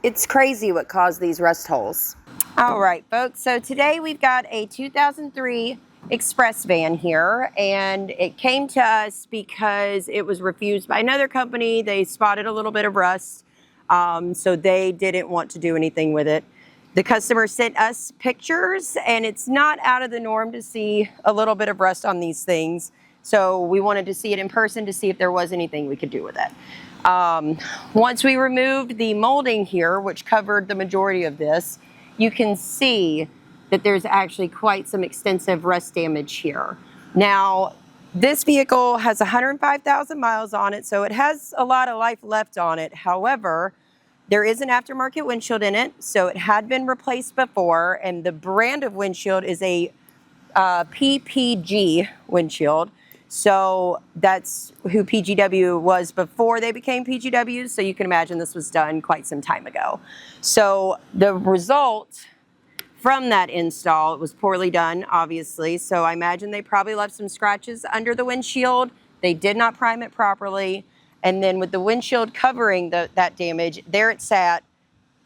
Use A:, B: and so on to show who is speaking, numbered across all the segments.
A: It's crazy what caused these rust holes. All right, folks, so today we've got a 2003 Express van here, and it came to us because it was refused by another company. They spotted a little bit of rust, so they didn't want to do anything with it. The customer sent us pictures, and it's not out of the norm to see a little bit of rust on these things. So we wanted to see it in person to see if there was anything we could do with it. Once we removed the molding here, which covered the majority of this, you can see that there's actually quite some extensive rust damage here. Now, this vehicle has 105,000 miles on it, so it has a lot of life left on it. However, there is an aftermarket windshield in it, so it had been replaced before, and the brand of windshield is a PPG windshield. So that's who PGW was before they became PGWs. So you can imagine this was done quite some time ago. So the result from that install, it was poorly done, obviously. So I imagine they probably left some scratches under the windshield. They did not prime it properly. And then with the windshield covering that damage, there it sat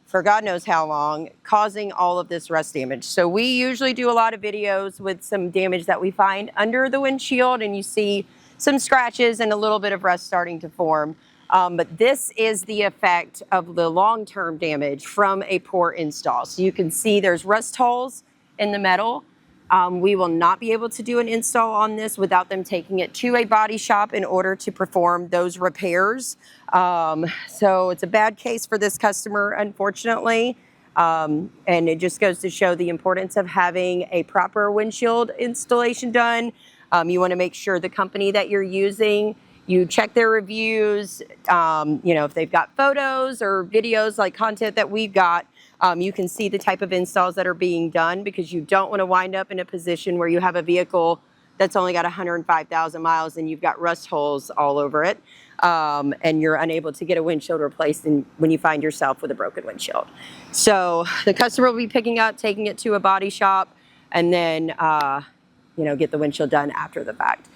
A: for God knows how long, causing all of this rust damage. So we usually do a lot of videos with some damage that we find under the windshield, and you see some scratches and a little bit of rust starting to form. But this is the effect of the long-term damage from a poor install. So you can see there's rust holes in the metal. We will not be able to do an install on this without them taking it to a body shop in order to perform those repairs. So it's a bad case for this customer, unfortunately. And it just goes to show the importance of having a proper windshield installation done. You want to make sure the company that you're using, you check their reviews, if they've got photos or videos like content that we've got, you can see the type of installs that are being done, because you don't want to wind up in a position where you have a vehicle that's only got 105,000 miles and you've got rust holes all over it, and you're unable to get a windshield replaced when you find yourself with a broken windshield. So the customer will be picking up, taking it to a body shop, and then get the windshield done after the fact.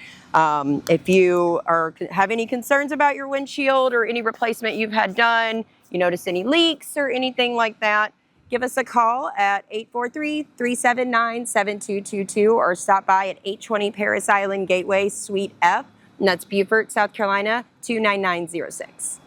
A: If you have any concerns about your windshield or any replacement you've had done, you notice any leaks or anything like that, give us a call at 843-379-7222 or stop by at 820 Paris Island Gateway, Suite F, and that's Beaufort, South Carolina, 29906.